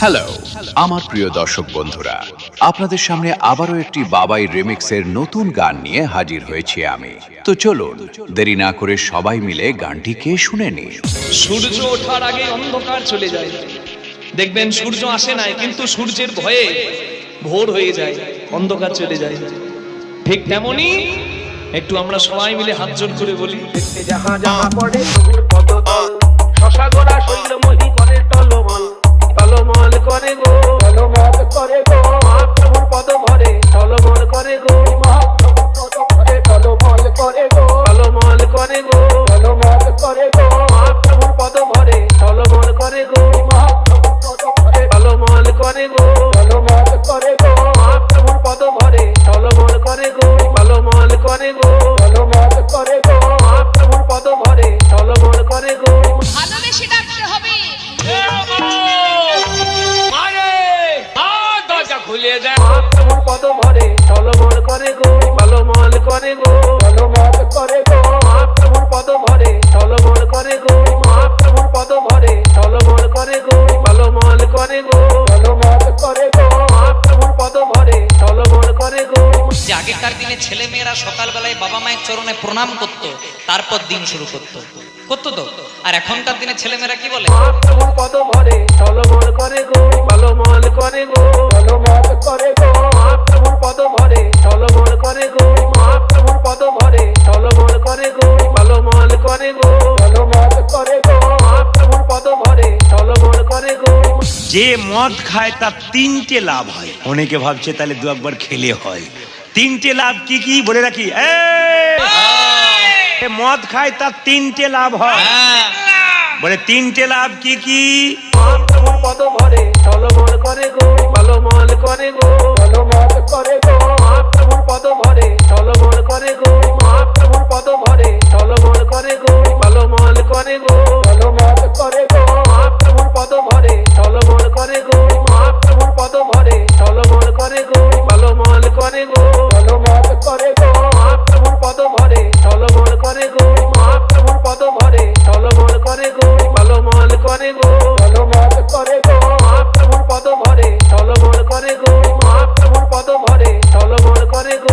Hello আমার প্রিয় দর্শক বন্ধুরা, আপনাদের সামনে আবারও একটি বাবাই রিমিক্সের নতুন গান নিয়ে হাজির হয়েছি আমি। তো চলুন দেরি না করে সবাই মিলে গানটিকে শুনে নিই। সূর্য ওঠার আগে অন্ধকার চলে যায়, দেখবেন সূর্য আসে না, কিন্তু সূর্যের ভয়ে ভোর হয়ে যায়, অন্ধকার চলে যায়। ঠিক তেমনি একটু আমরা সবাই মিলে হাত জোড় করে বলি, যাহা যাহা পড়ে প্রভুর পদতল, শশা গোরা শৈলময়ী করে টলমল, টলমল করে গো, টলমল করে গো, মহাপ্রভুর পদ ভরে টলমল করে গো, মহাপ্রভুর পদ ভরে টলমল করে গো, টলমল করে গো, টলমল করে গো, মহাপ্রভুর পদ ভরে টলমল করে গো, মহাপ্রভুর পদ ভরে টলমল করে গো, টলমল করে গো, মহাপ্রভুর পদ ভরে টলমল করে গো, টলমল করে গো, টলমল করে গো, মহাপ্রভুর পদ ভরে টলমল করে গো। ভালোবেসে ডাকতে হবে। মহাপ্রভুর পদ ভরে টলমল করে গো, টলমল করে গো, টলমল করে গো, মহাপ্রভুর পদ ভরে টলমল করে গো, মহাপ্রভুর পদ ভরে টলমল করে গো, টলমল করে গো, টলমল করে গো, মহাপ্রভুর পদ ভরে টলমল করে গো। যে আগেকার দিনে ছেলে মেয়েরা সকালবেলায় বাবা মায়ের চরণে প্রণাম করত, তারপর দিন শুরু করতো তো। আর এখনকার দিনে ছেলেমেয়েরা কি বলে? মহাপ্রভুর পদ ভরে টলমল করে গো, টলমল করে গো, টলমল করে গো, মহাপ্রভুর পদ ভরে টলমল করে গো, মহাপ্রভুর পদ ভরে টলমল করে গো, টলমল করে গো, টলমল করে গো, মহাপ্রভুর পদ ভরে টলমল করে গো। যে মদ খায় তার তিনটে লাভ হয়। অনেকে ভাবছে তাহলে দু একবার খেলে হয়। তিনটে লাভ কি কি বলে রাখি, মদ খায় তার তিনটে লাভ হয়। বলে তিনটে লাভ কি কি? মহাপ্রভুর পদ ভরে টলমল করে গো, টলমল করে গো, টলমল করে গো, মহাপ্রভুর পদ ভরে টলমল করে গো, মহাপ্রভুর পদ ভরে টলমল করে গো, টলমল করে গো, টলমল করে গো, মহাপ্রভুর পদ ভরে টলমল করে গো, মহাপ্রভুর পদ ভরে টলমল করে গো, টলমল করে গো, টলমল করে গো, মহাপ্রভুর পদ ভরে টলমল করে গো, মহাপ্রভুর পদ ভরে টলমল করে গো, টলমল করে গো, টলমল করে গো, মহাপ্রভুর পদ ভরে টলমল করে গো, মহাপ্রভুর পদ ভরে টলমল করে গো,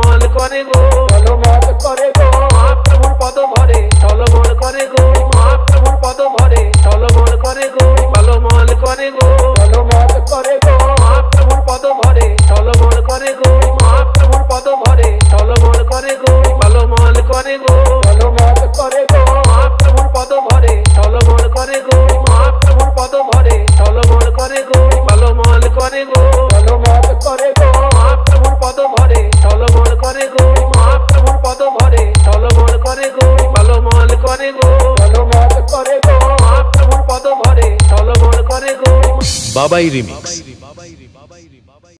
টলমল করে গো, টলমল করে গো, মহাপ্রভুর পদ ভরে টলমল করে গো, মহাপ্রভুর পদ ভরে টলমল করে গো, টলমল করে গো, টলমল করে গো, মহাপ্রভুর পদ ভরে টলমল করে গো, মহাপ্রভুর পদ ভরে টলমল করে গো, টলমল করে গো, টলমল করে গো, মহাপ্রভুর পদ ভরে টলমল করে গো, মহাপ্রভুর পদ ভরে টলমল করে গো, টলমল করে গো, টলমল করে গো, মহাপ্রভুর পদ ভরে টলমল করে গো, মহাপ্রভুর পদ ভরে টলমল করে গো, টলমল করে গো, টলমল করে গো, মহাপ্রভুর পদ ভরে টলমল করে গো। বাবাই রিমিক্স।